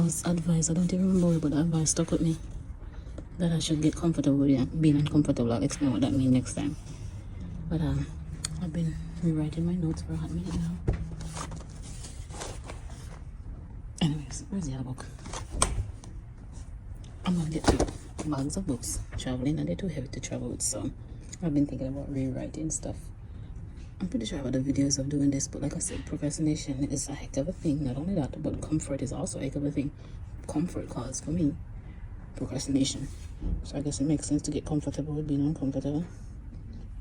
was advised, I don't even remember, but the advice stuck with me, that I should get comfortable with it. Being uncomfortable, I'll explain what that means next time. But I've been rewriting my notes for a hot minute now. Anyways, where's the other book? I'm gonna get 2 bags of books traveling, and they're too heavy to travel with, so I've been thinking about rewriting stuff. I'm pretty sure I have other videos of doing this, but like I said, procrastination is a heck of a thing. Not only that, but comfort is also a heck of a thing. Comfort cause for me procrastination. So I guess it makes sense to get comfortable with being uncomfortable.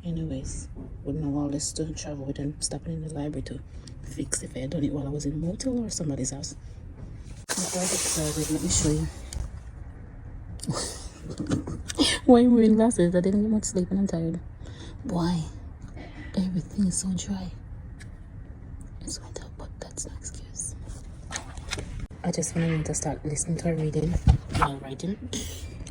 Anyways, wouldn't know all this to travel with and stopping in the library to fix if I had done it while I was in a motel or somebody's house. Before I get started, let me show you. Why are you wearing glasses? I didn't get much sleep and I'm tired. Why? Everything is so dry. It's winter, but that's no excuse. I just wanted to start listening to a reading while writing.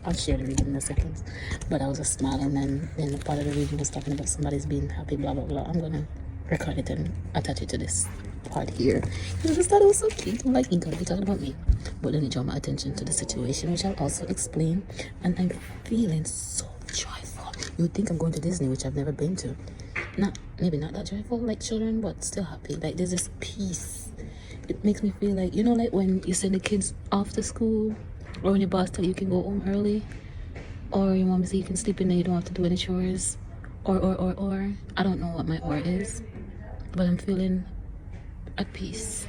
I'll share the reading in a second. But I was just smiling, and then the part of the reading was talking about somebody's being happy, blah, blah, blah. I'm gonna record it and attach it to this part here. I just thought it was so cute. I'm like, you gotta be talking about me. But then it drew my attention to the situation, which I'll also explain. And I'm feeling so joyful. You would think I'm going to Disney, which I've never been to. Maybe not that joyful like children, but still happy. Like, there's this peace. It makes me feel like, you know, like when you send the kids off to school, or when your boss tells you can go home early, or your mom says you can sleep in and you don't have to do any chores, or I don't know what my or is, but I'm feeling at peace.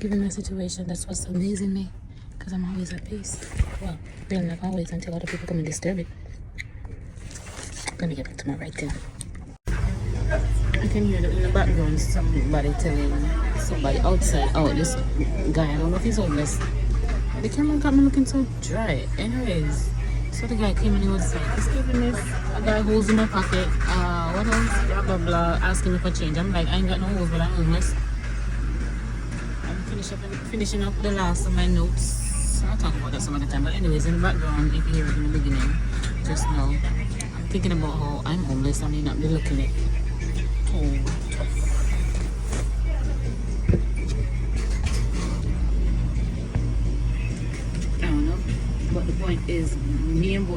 Given my situation, that's what's amazing me, because I'm always at peace. Well, really not always, until other people come and disturb it. Let me get back to my writing. I can hear in the background somebody telling somebody outside, oh, this guy, I don't know if he's homeless. The camera got me looking so dry. Anyways, so the guy came and he was like, excuse me, miss, a guy holes in my pocket, what else, blah blah blah, asking me for change. I'm like, I ain't got no holes, but I'm homeless. I'm finishing up the last of my notes. I'll talk about that some other time. But anyways, in the background, if you hear it in the beginning, just know I'm thinking about how I'm homeless. I may not be looking at I don't know, but the point is, me and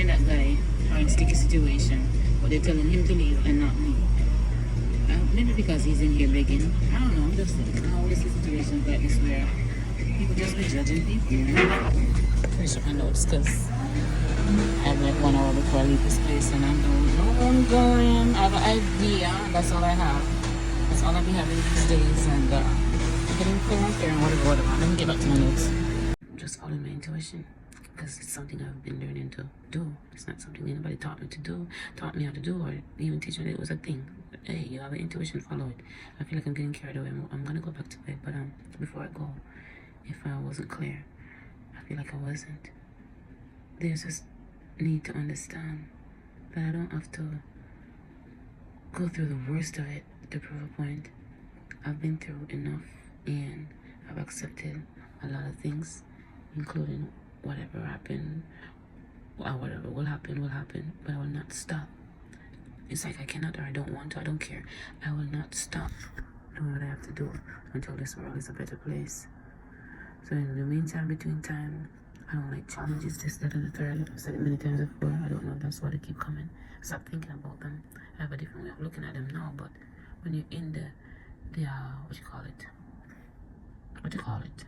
that guy are in a sticky situation, but they're telling him to leave and not me. Maybe because he's in here begging. I don't know. I'm just thinking how this situation like this where people just be judging people. Finish up my notes because I have like 1 hour before I leave this place, and I know I'm going. I have an idea. That's all I have. That's all I'll be having these days, and I'm getting full on care and whatever. Let me get back to my notes. I'm just following my intuition, because it's something I've been learning to do. It's not something anybody taught me to do, taught me how to do, or even teach me that it was a thing. Hey, you have an intuition, follow it. I feel like I'm getting carried away. I'm gonna go back to bed, but before I go, if I wasn't clear, I feel like I wasn't. There's this need to understand that I don't have to go through the worst of it to prove a point. I've been through enough, and I've accepted a lot of things, including whatever happened, or whatever will happen, but I will not stop. It's like I cannot, or I don't want to, I don't care. I will not stop doing what I have to do until this world is a better place. So in the meantime, between time, I don't like challenges, this, that, and the third. I've said it many times before. I don't know, that's why they keep coming. Stop thinking about them. I have a different way of looking at them now, but when you're in the what you call it?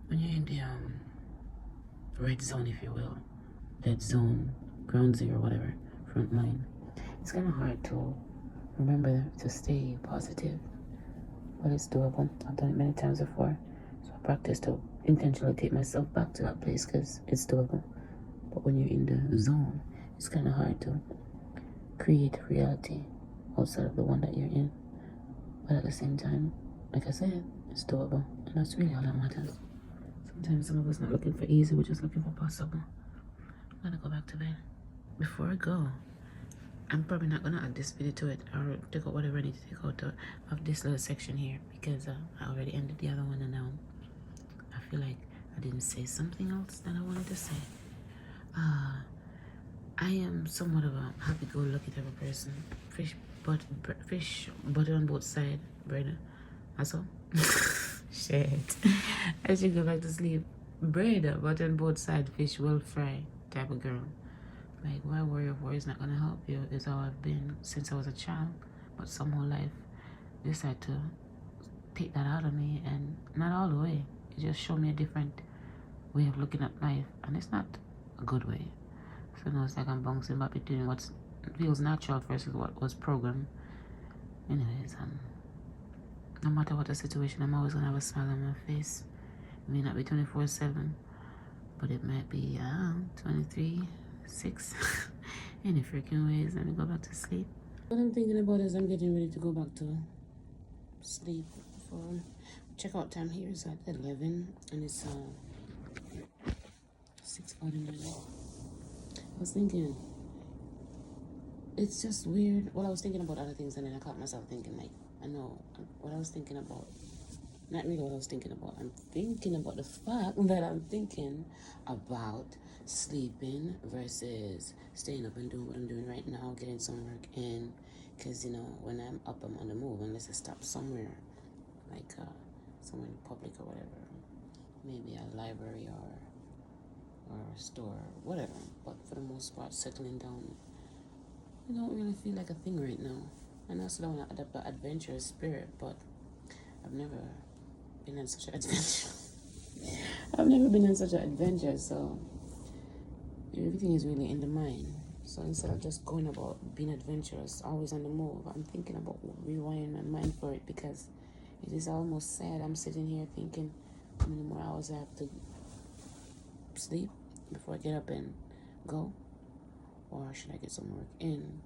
When you're in the red zone, if you will, dead zone, ground zero, whatever, front line, it's kind of hard to remember to stay positive, but it's doable. I've done it many times before, so I practice to intentionally take myself back to that place because it's doable. But when you're in the zone, it's kind of hard to create a reality outside of the one that you're in. But at the same time, like I said, it's doable, and that's really all that matters. Sometimes some of us not looking for easy, we're just looking for possible. I'm gonna go back to bed. Before I go, I'm probably not gonna add this video to it, or take out whatever I need to take out of this little section here, because I already ended the other one, and now I feel like I didn't say something else that I wanted to say. I am somewhat of a happy-go-lucky type of person. Fish butter on both sides, bread. Also, Shit. I should go back to sleep. Bread, but on both sides, fish well fried type of girl. Like, why worry of worry is not gonna help you? It's how I've been since I was a child. But somehow life decided to take that out of me, and not all the way. It just showed me a different way of looking at life, and it's not a good way. So now it's like I'm bouncing back between what feels natural versus what was programmed. Anyways, no matter what the situation, I'm always gonna have a smile on my face. It may not be 24/7, but it might be 23/6. Any freaking ways. Let me go back to sleep. What I'm thinking about is I'm getting ready to go back to sleep. For checkout time here is at 11, and it's 6:49. I was thinking, it's just weird. Well, I was thinking about other things, and then I caught myself thinking, like, I know what I was thinking about. Not really what I was thinking about. I'm thinking about the fact that I'm thinking about sleeping versus staying up and doing what I'm doing right now, getting some work in. Because, you know, when I'm up, I'm on the move, unless I stop somewhere, like somewhere in public or whatever. Maybe a library or a store, whatever. But for the most part, settling down, I don't really feel like a thing right now. And also don't want to adapt the adventurous spirit, but I've never been on such an adventure. I've never been on such an adventure, so everything is really in the mind. So instead of just going about being adventurous, always on the move, I'm thinking about rewiring my mind for it, because it is almost sad. I'm sitting here thinking how many more hours I have to sleep before I get up and go, or should I get some work in?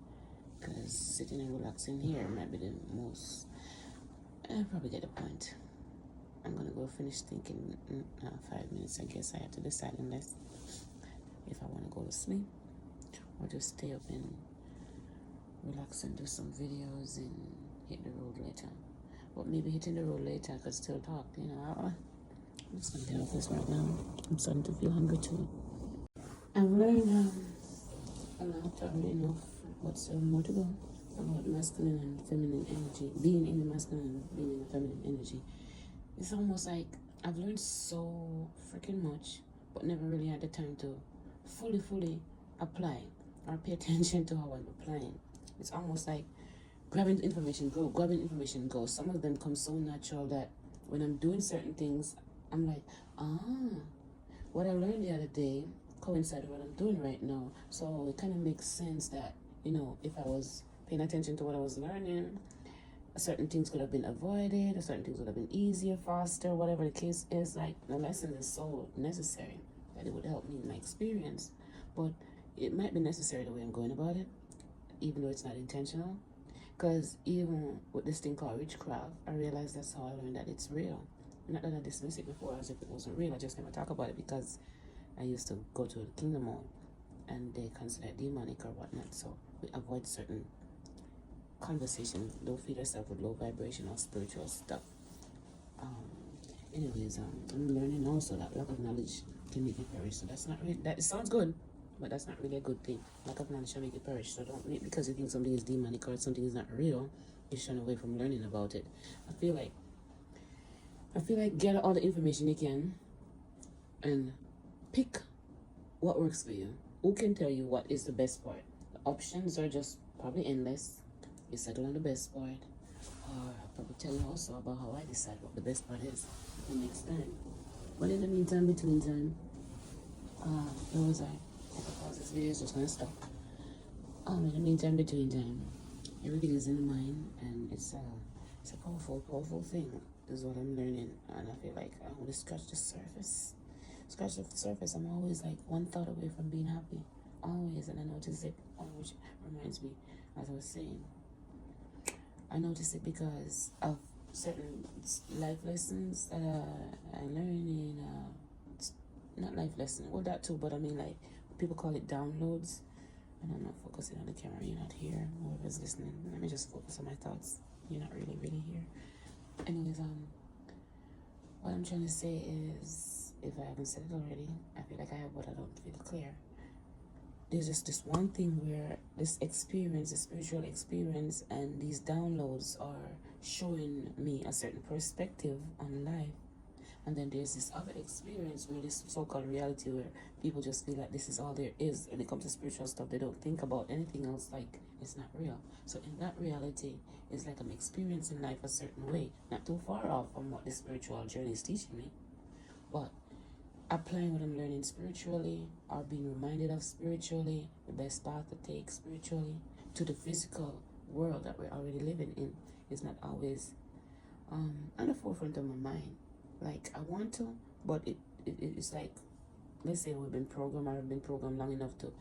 Because sitting and relaxing here might be the most. I probably get the point. I'm gonna go finish thinking in 5 minutes. I guess I have to decide unless if I want to go to sleep or just stay up and relax and do some videos and hit the road later. But maybe hitting the road later I could still talk, you know. I'm just gonna get off this right now. I'm starting to feel hungry too. I've learned a lot already enough, but still more to go about masculine and feminine energy, being in the masculine and being in the feminine energy. It's almost like I've learned so freaking much, but never really had the time to fully apply or pay attention to how I'm applying. It's almost like grabbing information, go. Some of them come so natural that when I'm doing certain things, I'm like, what I learned the other day coincided with what I'm doing right now. So it kind of makes sense that, you know, if I was paying attention to what I was learning, certain things could have been avoided, or certain things would have been easier, faster, whatever the case is. Like, the lesson is so necessary that it would help me in my experience. But it might be necessary the way I'm going about it, even though it's not intentional. Because even with this thing called witchcraft, I realized that's how I learned that it's real. Not that I dismissed it before as if it wasn't real. I just never talk about it because I used to go to the Kingdom Hall and they consider it demonic or whatnot. So we avoid certain conversation. Don't feed yourself with low vibrational spiritual stuff. Anyways, I'm learning also that lack of knowledge can make you perish. So that's not really, that it sounds good, but that's not really a good thing. Lack of knowledge can make you perish. So don't make, because you think something is demonic or something is not real, you're shying away from learning about it. I feel like get all the information you can and pick what works for you. Who can tell you what is the best part? The options are just probably endless. You settle on the best part, or I'll probably tell you also about how I decide what the best part is the next time. But in the meantime, between time, where was I? I could pause this video, it's just gonna stop. In the meantime, between time, everything is in the mind, and it's a powerful thing. Is what I'm learning, and I feel like I want to scratch the surface. Scratch the surface. I'm always like one thought away from being happy, always, and I notice it. Which reminds me, as I was saying, I notice it because of certain life lessons that I learned in, not life lesson, well that too, but I mean like people call it downloads. And I'm not focusing on the camera, you're not here, whoever's listening. Let me just focus on my thoughts. You're not really here. Anyways, what I'm trying to say is, if I haven't said it already, I feel like I have, but I don't feel clear. There's just this one thing where this experience, the spiritual experience, and these downloads are showing me a certain perspective on life And then there's this other experience where this so-called reality where people just feel like this is all there is when it comes to spiritual stuff. They don't think about anything else, like it's not real. So in that reality, it's like I'm experiencing life a certain way, not too far off from what the spiritual journey is teaching me, but applying what I'm learning spiritually or being reminded of spiritually, the best path to take spiritually to the physical world that we're already living in is not always on the forefront of my mind. Like I want to, but it's like, let's say we've been programmed, or I've been programmed long enough to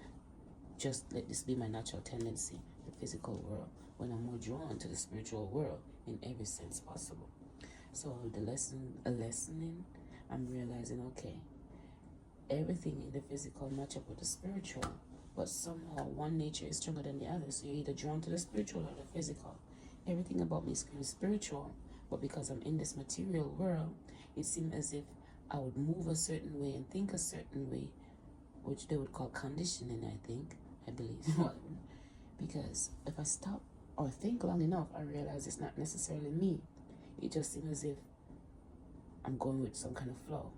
just let this be my natural tendency, the physical world, when I'm more drawn to the spiritual world in every sense possible. So the lessoning, I'm realizing, okay, everything in the physical match up with the spiritual, but somehow one nature is stronger than the other. So you're either drawn to the spiritual or the physical. Everything about me screams spiritual, but because I'm in this material world, it seemed as if I would move a certain way and think a certain way, which they would call conditioning, I believe. Because if I stop or think long enough, I realize it's not necessarily me. It just seems as if I'm going with some kind of flow.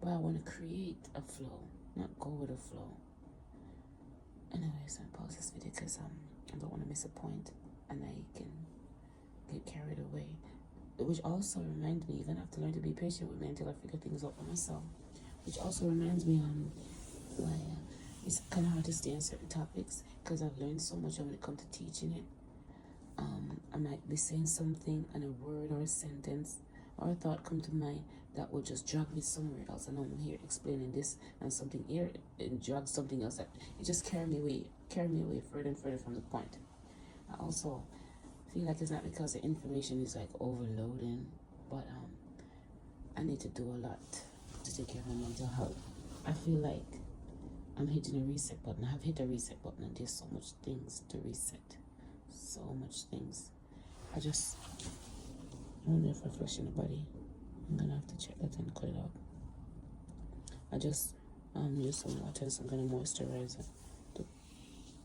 But I want to create a flow, not go with a flow. Anyways, I pause this video because I don't want to miss a point and I can get carried away. Which also reminds me, you're going to have to learn to be patient with me until I figure things out for myself. Which also reminds me why it's kind of hard to stay on certain topics because I've learned so much when it comes to teaching it. I might be saying something and a word or a sentence or a thought come to mind that will just drag me somewhere else, and I'm here explaining this and something here and drag something else that it just carry me away further and further from the point. I also feel like it's not because the information is like overloading, but I need to do a lot to take care of my mental health. I feel like I'm hitting a reset button. I've hit a reset button and there's so much things to reset. So much things. I wonder if I flush in the body. I'm gonna have to check that and cut it out. I just use some water and some kind of moisturizer to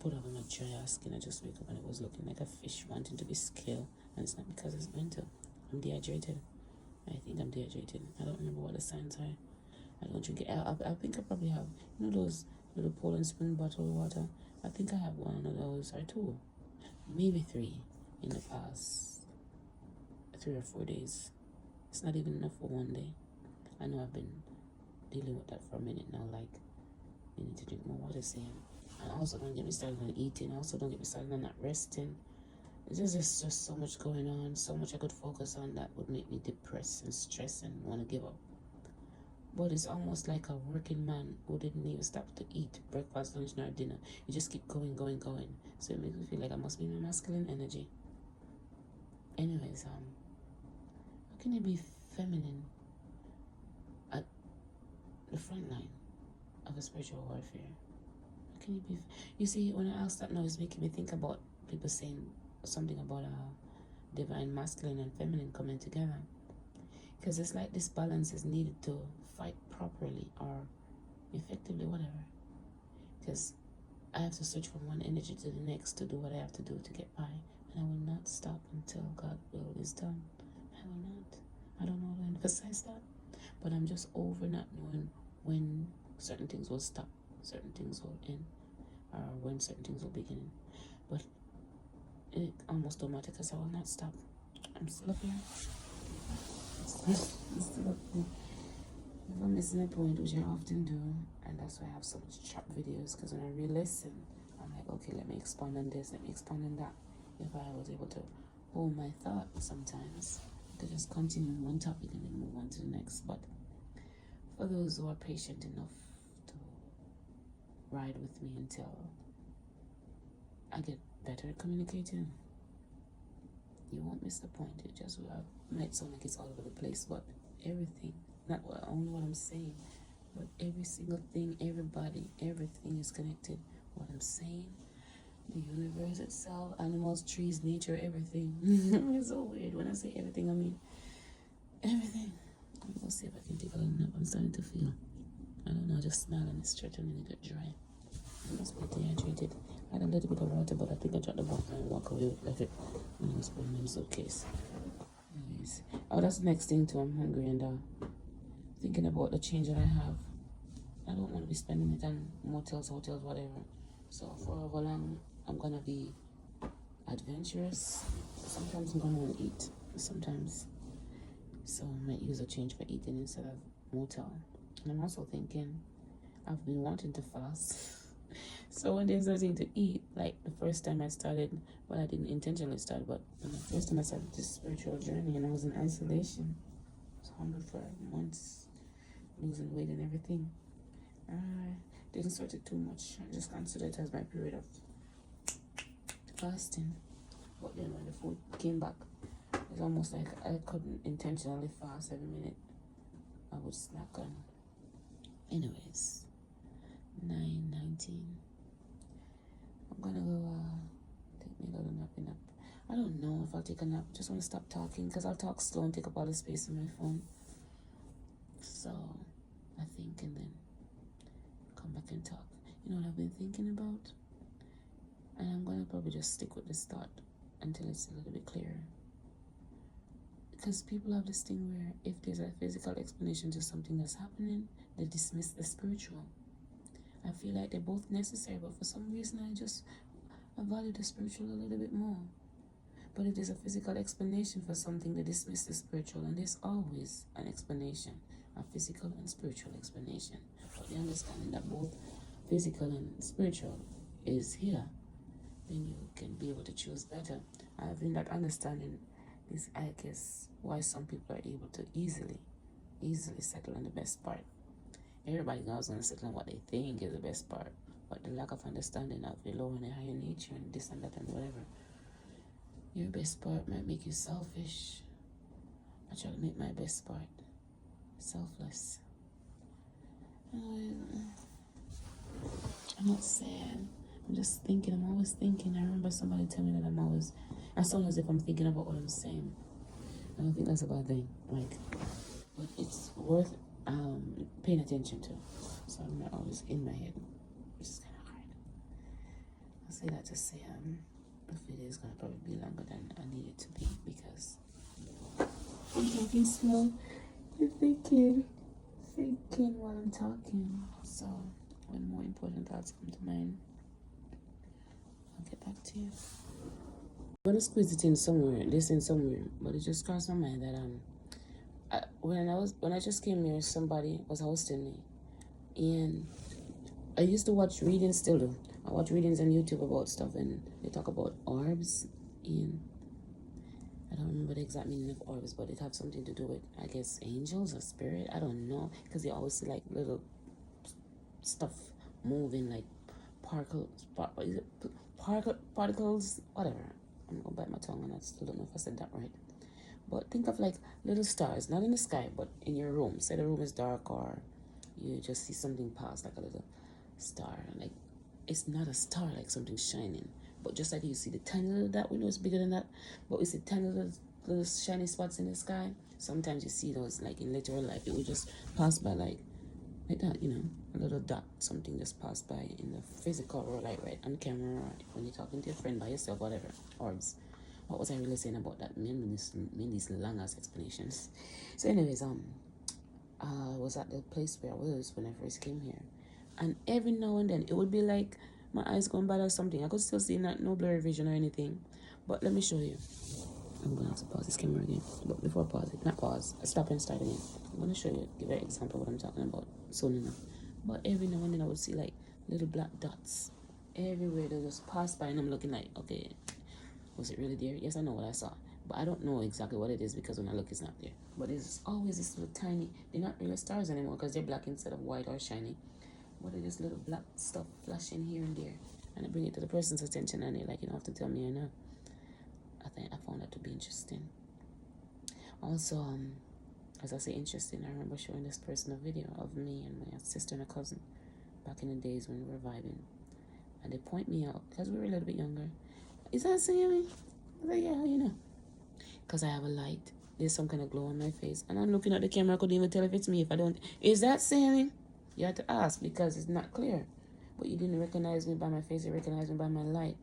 put on my dry skin. I just wake up and it was looking like a fish wanting to be scaled, and it's not because it's mental. I'm dehydrated. I think I'm dehydrated. I don't remember what the signs are. I don't drink it. I think I probably have, those little Poland Spring bottled water. I think I have one of those or two, maybe three in the past 3 or 4 days. It's not even enough for one day. I know I've been dealing with that for a minute now, like you need to drink more water, saying. And also don't get me started on eating. Also don't get me started on not resting. There's just so much going on, so much I could focus on that would make me depressed and stressed and want to give up. But it's almost like a working man who didn't even stop to eat breakfast, lunch, nor dinner. You just keep going. So it makes me feel like I must be in my masculine energy. Anyways, how can you be feminine at the front line of a spiritual warfare? How can you be? You see, when I ask that now, it's making me think about people saying something about divine masculine and feminine coming together. Because it's like this balance is needed to fight properly or effectively, whatever. Because I have to switch from one energy to the next to do what I have to do to get by. And I will not stop until God's will is done. I will not. I don't know how to emphasize that. But I'm just over not knowing when certain things will stop, certain things will end, or when certain things will begin. But it almost don't matter because I will not stop. I'm still up here. I'm still up here. If I'm missing a point, which I often do, and that's why I have so much chopped videos, because when I re-listen, I'm like, okay, let me expand on this, let me expand on that. If I was able to hold my thought sometimes, I could just continue on one topic and then move on to the next. But for those who are patient enough to ride with me until I get better at communicating, you won't miss the point. It just might sound like it's all over the place, but everything, not only what I'm saying, but every single thing, everybody, everything is connected. What I'm saying, the universe itself, animals, trees, nature, everything. It's so weird. When I say everything, I mean everything. I'm gonna see if I can take a little nap. I'm starting to feel, I don't know, just smell and it's starting to get dry. I must be dehydrated. I had a little bit of water, but I think I dropped the bottle and walk away with it. And I was putting in the suitcase. Anyways, oh, that's the next thing too. I'm hungry and thinking about the change that I have. I don't want to be spending it on motels, hotels, whatever. So for however long, I'm gonna be adventurous. Sometimes I'm gonna want to eat. Sometimes, so I might use a change for eating instead of motel. And I'm also thinking, I've been wanting to fast. So when there's nothing to eat, like the first time I started, well, I didn't intentionally start, but the first time I started this spiritual journey and I was in isolation, I was hungry for months, losing weight and everything. I didn't sweat it too much. I just considered it as my period of fasting. But then when the food came back, it's almost like I couldn't intentionally fast every minute. I would snack on. Anyways, 9:19. I'm gonna go take me a little nappy nap. I don't know if I'll take a nap. Just want to stop talking because I'll talk slow and take up all the space in my phone. So I think, and then come back and talk. You know what I've been thinking about? And I'm gonna probably just stick with this thought until it's a little bit clearer. Because people have this thing where if there's a physical explanation to something that's happening, they dismiss the spiritual. I feel like they're both necessary, but for some reason I value the spiritual a little bit more. But if there's a physical explanation for something, they dismiss the spiritual, and there's always an explanation, a physical and spiritual explanation. But the understanding that both physical and spiritual is here, then you can be able to choose better. Having that understanding is, I guess, why some people are able to easily settle on the best part. Everybody knows going to settle on what they think is the best part, but the lack of understanding of the lower and the higher nature and this and that and whatever, your best part might make you selfish. I try to make my best part selfless. I'm not sad. I'm just thinking. I'm always thinking. I remember somebody telling me that I'm always, as long as if I'm thinking about what I'm saying. I don't think that's a bad thing. But it's worth paying attention to. So I'm not always in my head, which is kind of hard. I'll say that to say the video is gonna probably be longer than I need it to be because I'm talking slow and thinking while I'm talking. So when more important thoughts come to mind, I'll get back to you. I'm gonna squeeze it in somewhere, but it just crossed my mind that when I just came here, somebody was hosting me, and I used to watch readings, still do. I watch readings on YouTube about stuff, and they talk about orbs, and I don't remember the exact meaning of orbs, but it have something to do with, I guess, angels or spirit. I don't know, because they always see like little stuff moving, like particles, whatever. I'm gonna bite my tongue, and I still don't know if I said that right. But think of like little stars, not in the sky, but in your room. Say the room is dark, or you just see something pass, like a little star. Like, it's not a star, like something shining. But just like you see the tiny little dot, we know it's bigger than that, but we see tiny little shiny spots in the sky. Sometimes you see those, like in literal life, it would just pass by like that, you know, a little dot, something just passed by in the physical world, like right on camera, or when you're talking to your friend by yourself, whatever. Orbs. What was I really saying about that? These long ass explanations. So anyways, I was at the place where I was when I first came here, and every now and then it would be like my eyes going bad or something. I could still see no blurry vision or anything, but let me show you. I'm gonna have to pause this camera again, but before I pause it, not pause, stop and start again. I'm gonna show you, give you an example of what I'm talking about soon enough. But every now and then I would see like little black dots everywhere. They just pass by, and I'm looking like, okay, was it really there? Yes, I know what I saw, but I don't know exactly what it is because when I look, it's not there. But it's always this little tiny, they're not really stars anymore because they're black instead of white or shiny. But they're just little black stuff flashing here and there. And I bring it to the person's attention, and they're like, you don't have to tell me or not. I found that to be interesting. Also, as I say interesting, I remember showing this person a video of me and my sister and a cousin back in the days when we were vibing. And they point me out because we were a little bit younger. Is that Sammy? I was like, yeah, how you know? Because I have a light. There's some kind of glow on my face. And I'm looking at the camera. I couldn't even tell if it's me if I don't. Is that Sammy? You had to ask because it's not clear. But you didn't recognize me by my face. You recognized me by my light.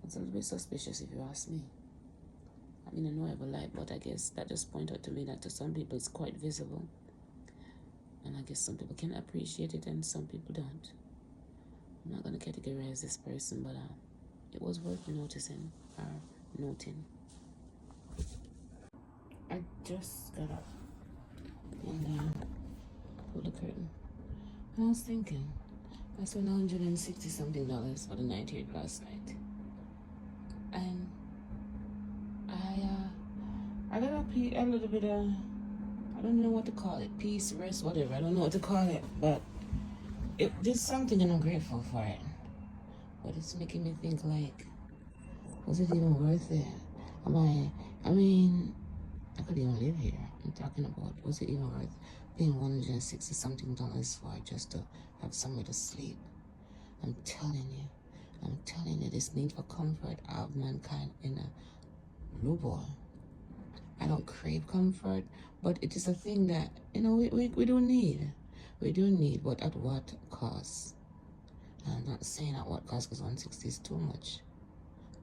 It's a little bit suspicious if you ask me. I mean, I know I have a light, but I guess that just pointed out to me that to some people it's quite visible. And I guess some people can appreciate it and some people don't. I'm not going to categorize this person, but it was worth noticing or noting. I just got up and pulled the curtain. And I was thinking, I spent $160 something for the night here last night. And I got a little bit of, I don't know what to call it, peace, rest, whatever. I don't know what to call it, but it did something and I'm grateful for it. But it's making me think like, was it even worth it? I mean, I could even live here. I'm talking about, was it even worth paying $160 something for just to have somewhere to sleep? I'm telling you, this need for comfort of mankind in a low ball. I don't crave comfort, but it is a thing that, we do need. We do need, but at what cost? I'm not saying at what cost, because 160 is too much.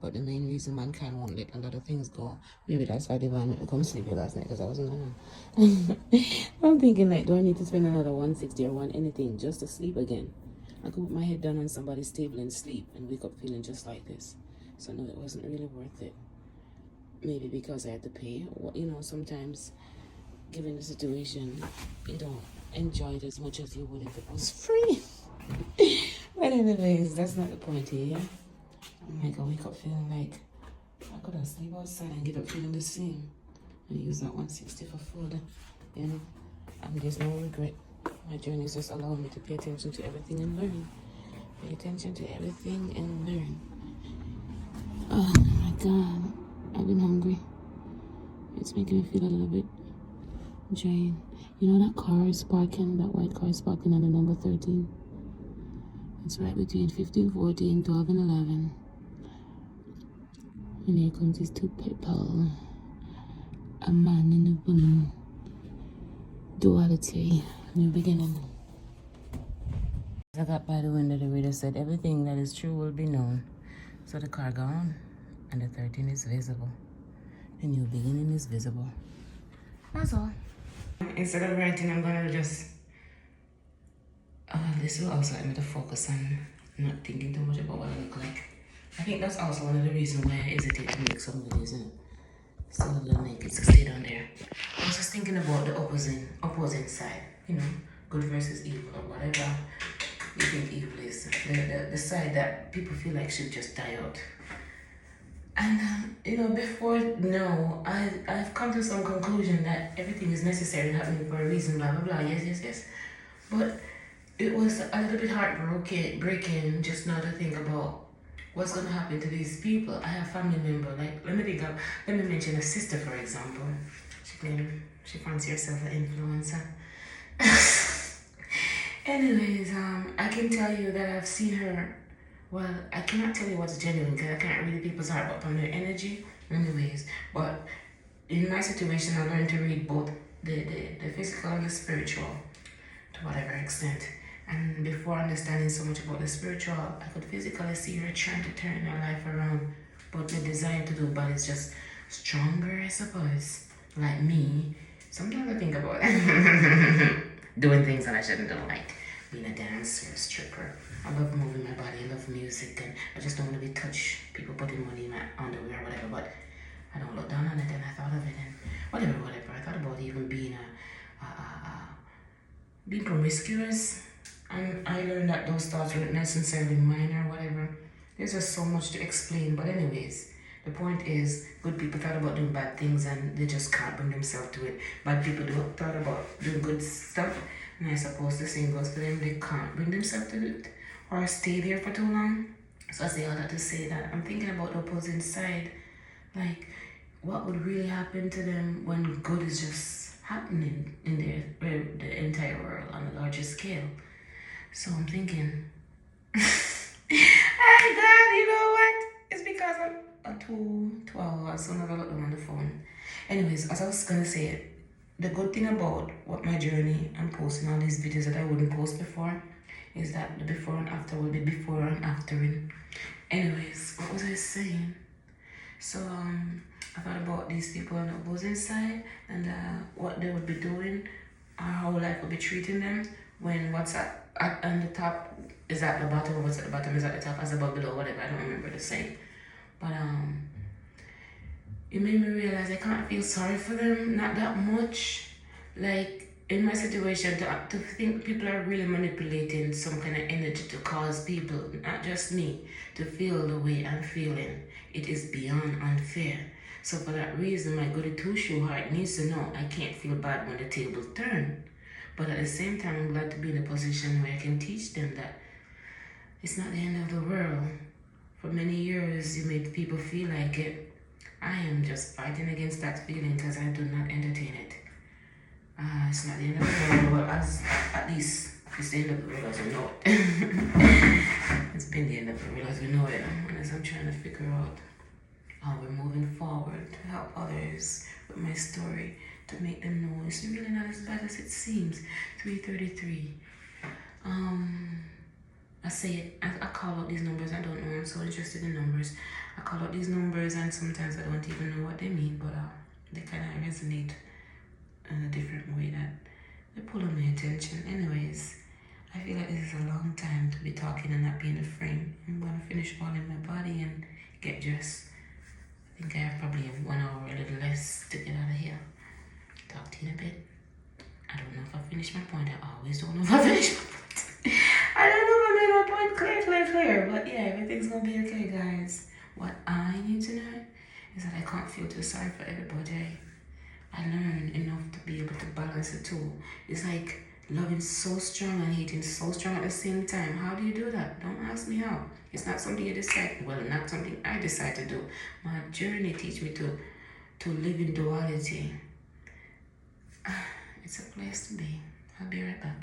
But the main reason mankind won't let a lot of things go, maybe that's why they wanted me to come sleep here last night, because I wasn't gonna. I'm thinking like, do I need to spend another 160 or one anything just to sleep again? I could put my head down on somebody's table and sleep and wake up feeling just like this. So no, it wasn't really worth it. Maybe because I had to pay. Sometimes, given the situation, you don't enjoy it as much as you would if it was free. But anyways, that's not the point here. I'm like, I wake up feeling like I could have sleep outside and get up feeling the same. And use that 160 for food. There's no regret. My journey is just allowing me to pay attention to everything and learn. Pay attention to everything and learn. Oh my God. I've been hungry. It's making me feel a little bit drained. That car is parking, that white car is parking on the number 13. It's right between 15, 14, 12, and 11. And here comes these two people. A man and a woman. Duality. New beginning. I got by the window, the reader said, everything that is true will be known. So the car gone, and the 13 is visible. The new beginning is visible. That's all. Instead of writing, I'm gonna just, this will also help me to focus on not thinking too much about what I look like. I think that's also one of the reasons why I hesitate to make some videos, still a little naked, so stay down there. I was just thinking about the opposing side, good versus evil, or whatever you think evil is. The side that people feel like should just die out. And before now, I've come to some conclusion that everything is necessary and happening for a reason, blah blah blah. Yes. But it was a little bit heartbreaking just now to think about what's gonna happen to these people. I have family member, like let me mention a sister for example. She fancy herself an influencer. Anyways, I can tell you that I've seen her. Well, I cannot tell you what's genuine because I can't read people's heart, but from their energy, anyways. But in my situation, I learned to read both the physical and the spiritual to whatever extent. And before understanding so much about the spiritual, I could physically see her trying to turn her life around. But the desire to do bad is just stronger, I suppose. Like me, sometimes I think about doing things that I shouldn't do, like being a dancer, a stripper. I love moving my body, I love music, and I just don't want to be touched. People putting money in my underwear or whatever, but I don't look down on it, and I thought of it, and whatever. I thought about even being being promiscuous, and I learned that those thoughts weren't necessarily mine or whatever. There's just so much to explain, but anyways, the point is, good people thought about doing bad things and they just can't bring themselves to it. Bad people thought about doing good stuff, and I suppose the same goes for them. They can't bring themselves to it or stay there for too long. So I say all that to say that I'm thinking about the opposing side. Like, what would really happen to them when good is just happening in the entire world on a larger scale? So I'm thinking, hey God, you know what? It's because I'm 2 hours, so never look on the phone. Anyways, as I was gonna say, the good thing about what my journey and posting all these videos that I wouldn't post before is that the before and after will be before and aftering. Anyways, what was I saying? So I thought about these people on the opposing side and what they would be doing or how life would be treating them when what's on the top is at the bottom or what's at the bottom is at the top as above below, whatever. I don't remember the saying. But it made me realize I can't feel sorry for them, not that much. Like in my situation, to think people are really manipulating some kind of energy to cause people, not just me, to feel the way I'm feeling. It is beyond unfair. So for that reason, my goody two-shoe heart needs to know I can't feel bad when the tables turn. But at the same time, I'm glad to be in a position where I can teach them that it's not the end of the world. For many years, you made people feel like it. I am just fighting against that feeling because I do not entertain it. It's not the end of the world. Well, at least it's the end of the world as we know it. It's been the end of the world as we know it. And as I'm trying to figure out how we're moving forward to help others with my story, to make them know it's really not as bad as it seems. 333. I say it, I call out these numbers. I don't know, I'm so interested in numbers. I call out these numbers and sometimes I don't even know what they mean, but they kind of resonate in a different way that they pull on my attention. Anyways, I feel like this is a long time to be talking and not be in the frame. I'm gonna finish oiling my body and get dressed. I think I have probably 1 hour, a little less to get out of here. Talk to you in a bit. I don't know if I finished my point. I always don't know if I finished my point. I don't know if I made my point clear. But yeah, everything's gonna be okay, guys. What I need to know is that I can't feel too sorry for everybody. I learned enough to be able to balance the two. It's like loving so strong and hating so strong at the same time. How do you do that? Don't ask me how. It's not something you decide. Well, not something I decide to do. My journey teach me to live in duality. It's a place to be. I'll be right back.